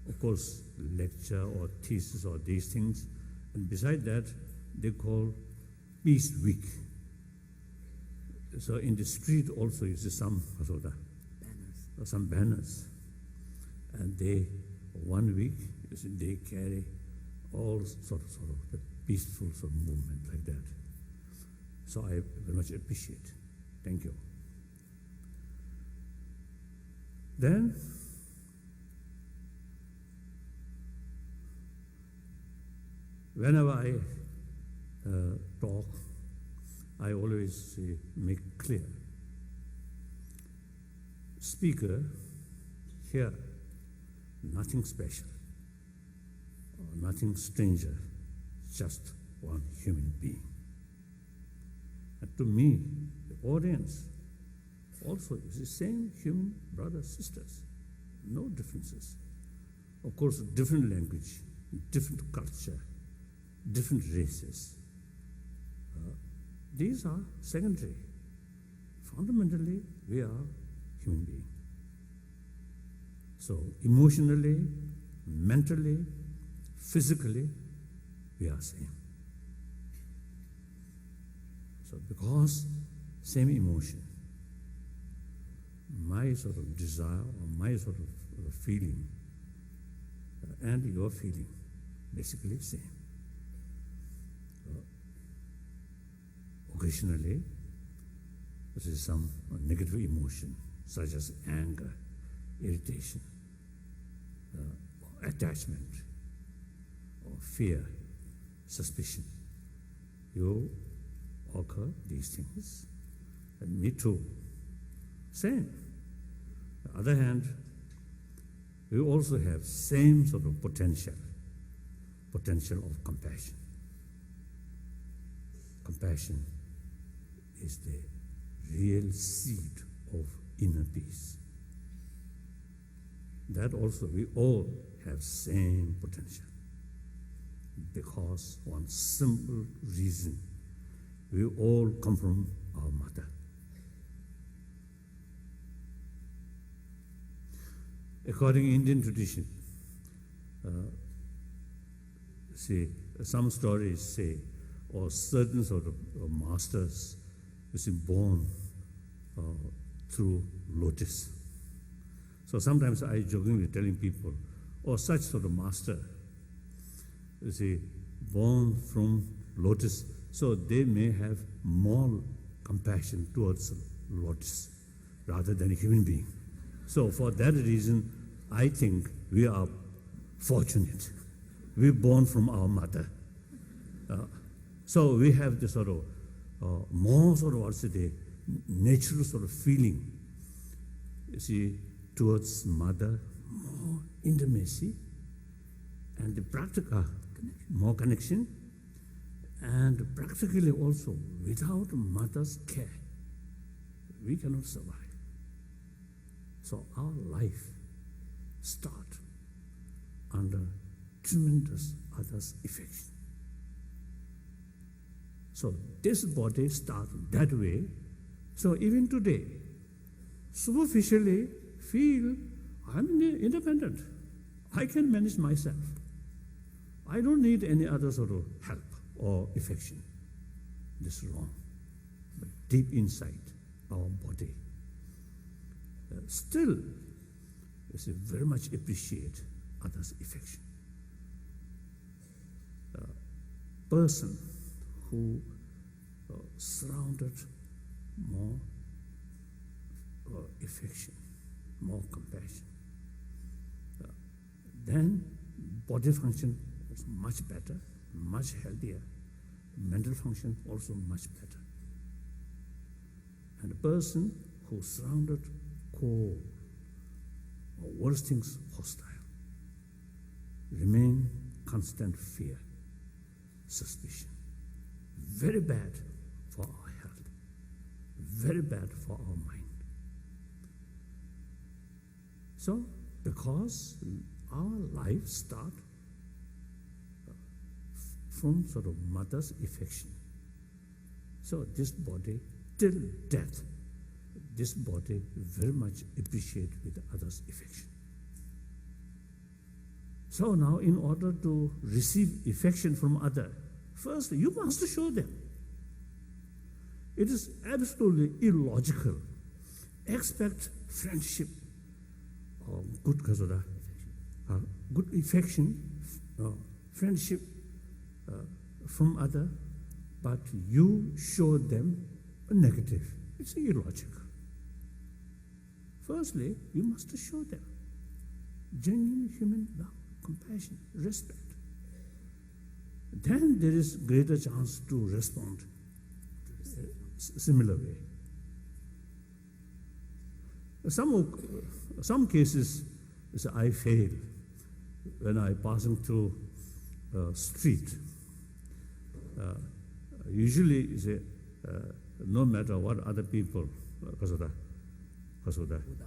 of course, lecture or thesis or these things. And beside that, they call Peace Week. So in the street also you see some banners. And they, 1 week, you see, they carry all sort of the peaceful sort of movement like that. So I very much appreciate. Thank you. Then, whenever I talk, I always make clear. Speaker here, nothing special, or nothing stranger, just one human being. And to me, the audience also is the same human brothers, sisters, no differences. Of course, different language, different culture, different races. These are secondary. Fundamentally, we are human beings. So emotionally, mentally, physically, we are same. So because same emotion, my sort of desire or my sort of feeling and your feeling, basically same. Occasionally, there is some negative emotion, such as anger, irritation, or attachment, or fear, suspicion. You occur these things, and me too. Same. On the other hand, we also have same sort of potential of compassion. Compassion is the real seed of inner peace. That also we all have same potential, because one simple reason: we all come from our mother. According to Indian tradition, some stories say, or certain sort of masters is born through lotus. So sometimes I jokingly telling people, such sort of master, born from lotus, so they may have more compassion towards lotus rather than a human being. So for that reason, I think we are fortunate. We're born from our mother. So we have this sort of more sort of natural sort of feeling, towards mother, more intimacy, and the practical, more connection, and practically also, without mother's care, we cannot survive. So our life starts under tremendous others' affection. So this body starts that way. So even today, superficially feel I'm independent. I can manage myself. I don't need any other sort of help or affection. This is wrong. But deep inside our body, still, very much appreciate others' affection. Person who surrounded more affection, more compassion, then body function was much better, much healthier. Mental function also much better. And a person who surrounded cold or worse things hostile, remain constant fear, suspicion. Very bad for our health, very bad for our mind. So, because our life starts from sort of mother's affection, so this body till death, this body very much appreciate with others' affection. So now, in order to receive affection from others, first you must show them. It is absolutely illogical. Expect friendship or good kasura, good affection, friendship from other, but you show them negative. It's illogical. Firstly, you must show them genuine human love, compassion, respect. Then there is greater chance to respond similar way. Some cases, I fail when I passing through street. Usually, no matter what other people,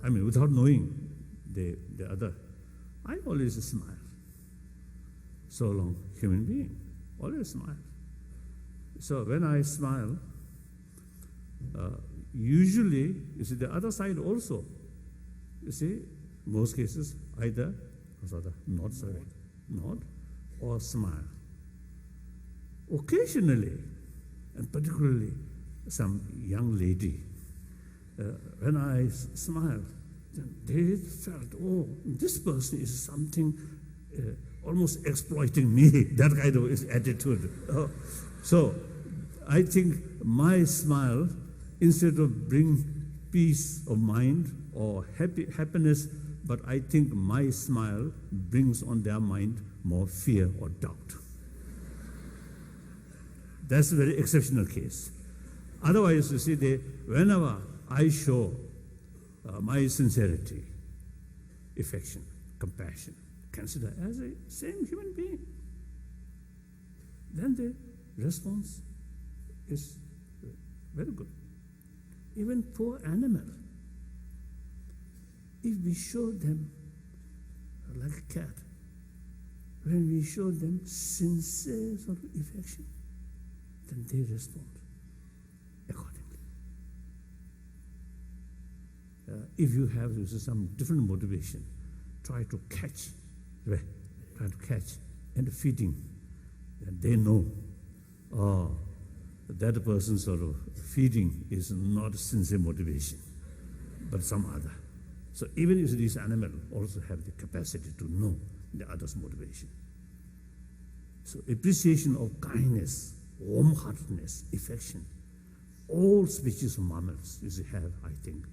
I mean, without knowing the other, I always smile. So long, human being, always smile. So when I smile, usually, the other side also, most cases, either nod or smile. Occasionally, and particularly some young lady, when I smile, they felt, oh, this person is something almost exploiting me, that kind of attitude. So I think my smile, instead of bring peace of mind or happiness, but I think my smile brings on their mind more fear or doubt. That's a very exceptional case. Otherwise, whenever I show my sincerity, affection, compassion, consider as a same human being, then the response is very good. Even poor animal, if we show them, like a cat, when we show them sincere sort of affection, then they respond accordingly. If you have some different motivation, try to catch, and feeding, and they know, that person's sort of feeding is not sincere motivation, but some other. So even if these animals also have the capacity to know the other's motivation. So appreciation of kindness, warm-heartedness, affection, all species of mammals have, I think,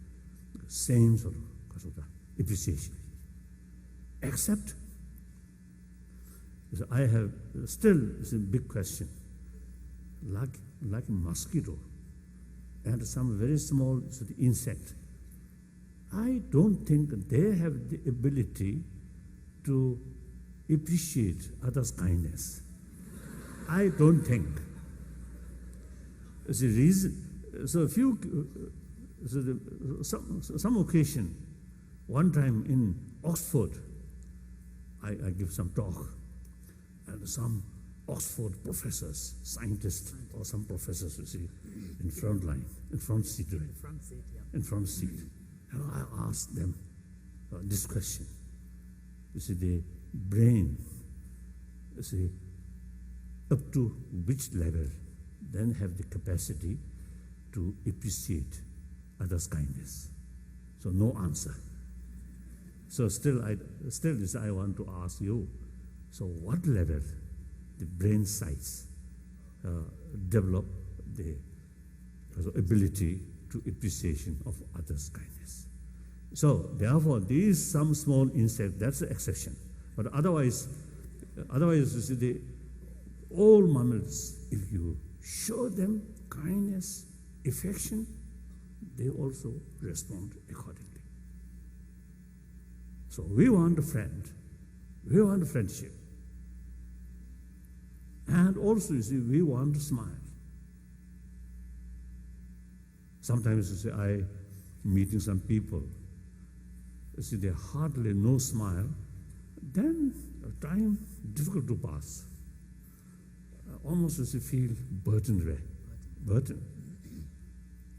same sort of appreciation. Except, I have still, it's a big question, like a mosquito and some very small insect, I don't think they have the ability to appreciate others' kindness. I don't think. The reason, some occasion, one time in Oxford, I give some talk, and some Oxford professors, scientists, or some professors, in front line, in front seat. In front seat. And I asked them this question. The brain, up to which level then have the capacity to appreciate others' kindness? So no answer. So still I want to ask you, so what level the brain size develop the ability to appreciation of others' kindness? So therefore, these some small insect, that's the exception. But otherwise, all mammals, if you show them kindness, affection, they also respond accordingly. So we want a friend, we want a friendship, and also we want to smile. Sometimes I meeting some people, they hardly no smile, then time difficult to pass. Almost as you feel burdened.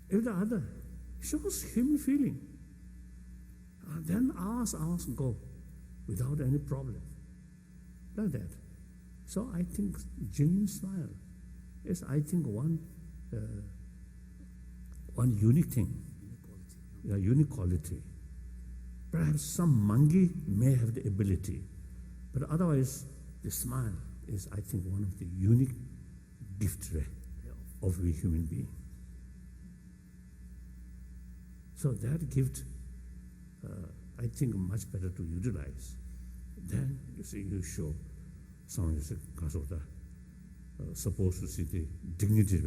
If the other shows human feeling, then ask, go, without any problem. like that. So I think genuine smile is, I think, one unique thing, unique quality. Perhaps some monkey may have the ability, but otherwise, the smile is, I think, one of the unique gifts of a human being. So that gift, I think, much better to utilize. Then you show someone is supposed to see the dignity,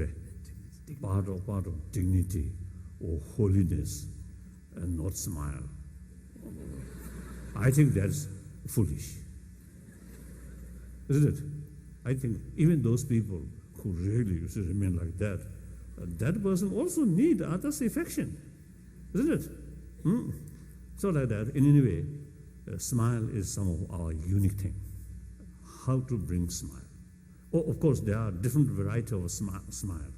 part of dignity or holiness, and not smile. I think that's foolish, isn't it? I think even those people who really remain like that, that person also need others' affection, isn't it? So like that, in any way, smile is some of our unique thing. How to bring smile. Oh, of course, there are different varieties of smile.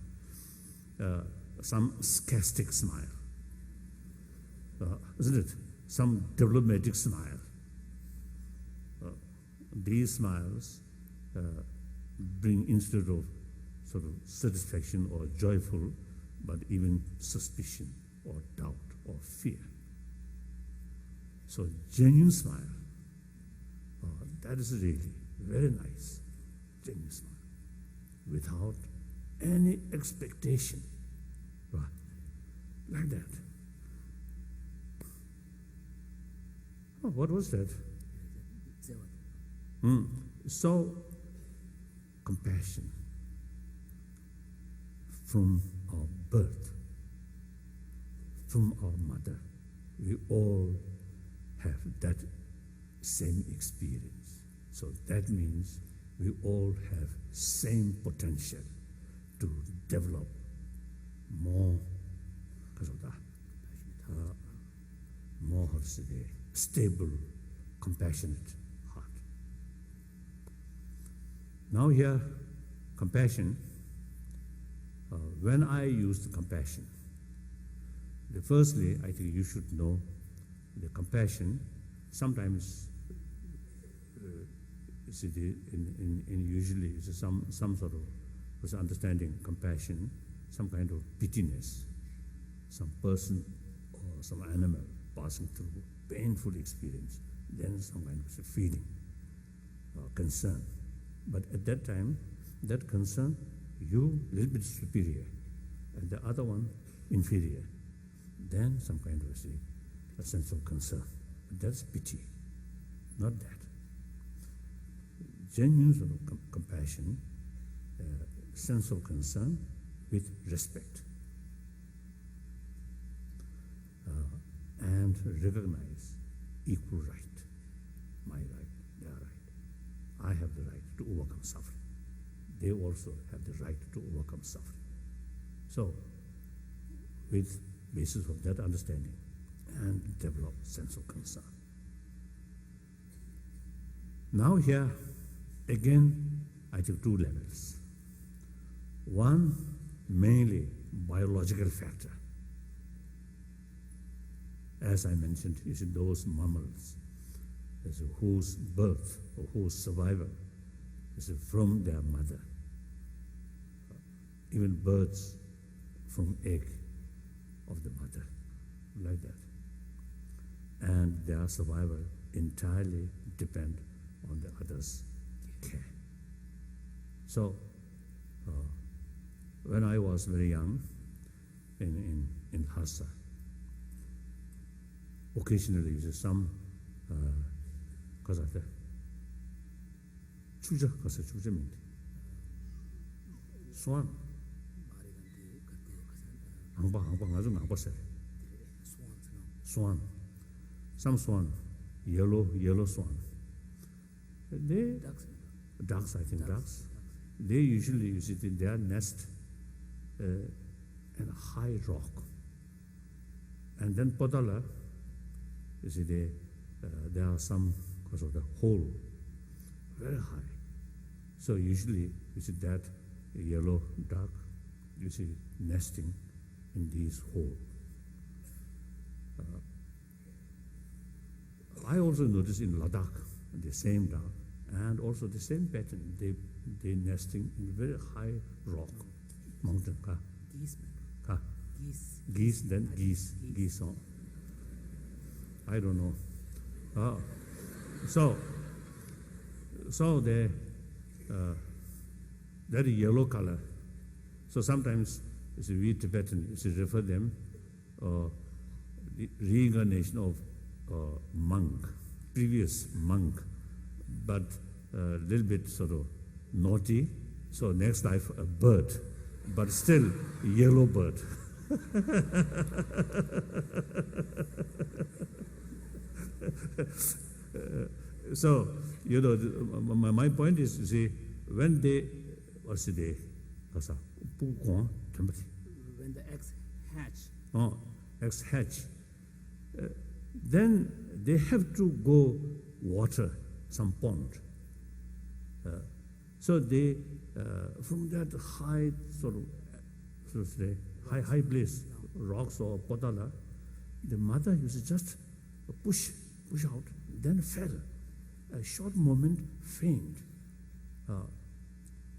Some sarcastic smile, isn't it? Some diplomatic smile. These smiles bring, instead of sort of satisfaction or joyful, but even suspicion or doubt or fear. So genuine smile, that is really very nice. Genuine smile, without any expectation, like that. Oh, what was that? So, compassion from our birth, from our mother, we all have that same experience. So that means we all have same potential to develop more, more, how to say, stable, compassionate heart. Now here, compassion, when I use the compassion, firstly, I think you should know the compassion. Sometimes, usually it's some sort of understanding compassion, some kind of pityness, some person or some animal passing through painful experience, then some kind of feeling, concern. But at that time, that concern, you a little bit superior, and the other one inferior. Then some kind of a sense of concern. But that's pity, not that. Genuine sort of compassion, sense of concern with respect. And recognize equal right. My right, their right. I have the right to overcome suffering. They also have the right to overcome suffering. So, with basis of that understanding, and develop sense of concern. Now here, again, I think two levels. One, mainly biological factor. As I mentioned, is those mammals whose birth or whose survival is from their mother. Even birds from egg of the mother, like that. And their survival entirely depend on the other's care. So, when I was very young in Lhasa, occasionally some swan. Swan. Some swan, yellow swan. They ducks, I think ducks. They usually use it in their nest in a high rock. And then podala, you see, there are some because of the hole, very high. So usually you see that yellow duck, you see nesting in these holes. I also noticed in Ladakh, the same duck, And also the same pattern, they nesting in very high rock, mountain. Geese, Ka. geese. Geese. I don't know. So they that yellow color. So sometimes we Tibetan refer them the reincarnation of monk, previous monk, but a little bit sort of naughty. So next life a bird, but still yellow bird. So my point is, you see, when they when the eggs hatch. Eggs hatch, then they have to go water some pond. So they from that high sort of high place, rocks or potala, the mother used to just push out, then fell. A short moment, faint.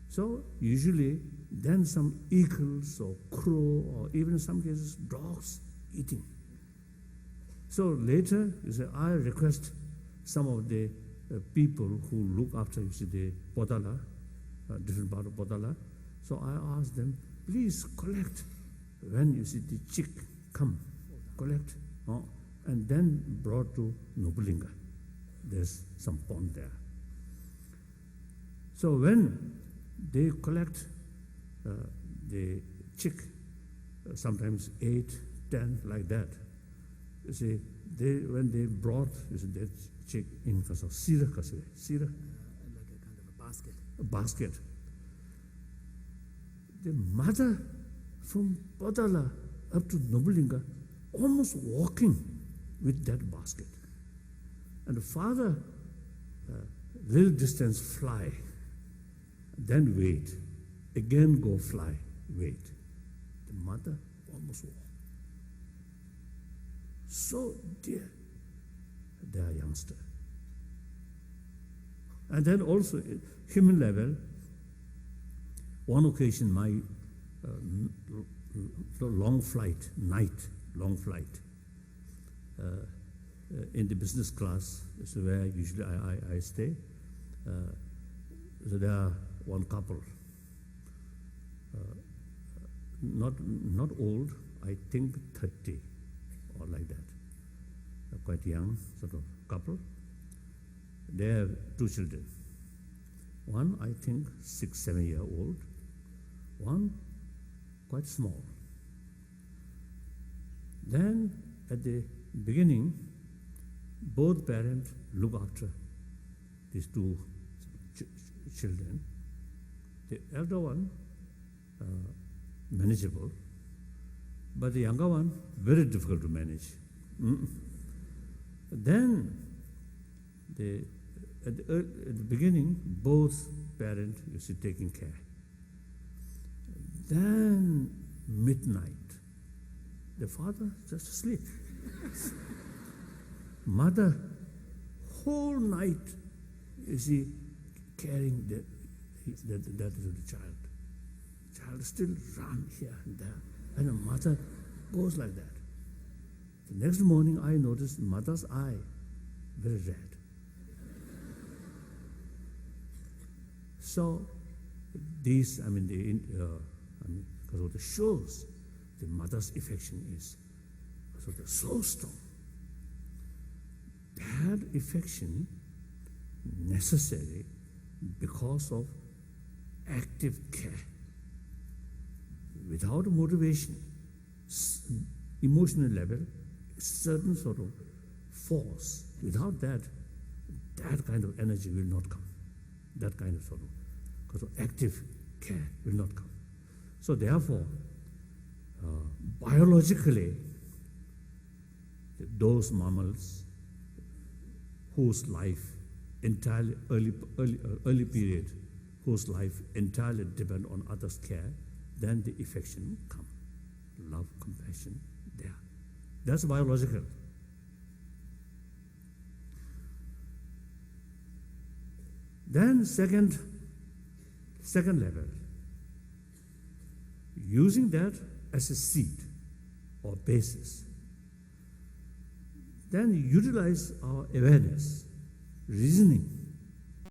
So usually, then some eagles or crow or even in some cases dogs eating. So later, you say, I request some of the people who look after the potala, different part of potala. So I ask them, please collect when you see the chick come, collect, and then brought to Nobulinga. There's some pond there. So when they collect the chick, sometimes 8, 10, like that. You see, when they brought that chick in sira, Like a kind of a basket. A basket. The mother from Padala up to Nobulinga, almost walking with that basket. And the father, little distance fly, then wait, again go fly, wait. The mother almost walk. So dear, their youngster. And then also, human level, one occasion my long flight, long flight, in the business class, so where usually I stay. So there are one couple, not old, I think 30 or like that, quite young sort of couple. They have 2 children. One, I think, 6, 7 year old. One, quite small. Then, at the beginning, both parents look after these 2 children. The elder one, manageable, but the younger one, very difficult to manage. Then, at the beginning, both parents taking care. Then, midnight, the father just asleep. Mother, whole night, carrying that child. Child still run here and there, and the mother goes like that. The next morning, I noticed mother's eye very red. So these, because of the shows, the mother's affection is so strong. That affection necessary because of active care. Without motivation, emotional level, certain sort of force. Without that, that kind of energy will not come. That kind of sort of, because of active care will not come. So therefore, biologically, those mammals whose life entirely early period, whose life entirely depend on others' care, then the affection come, love, compassion, there. That's biological. Then second level, using that as a seed or basis. Then utilize our awareness, reasoning,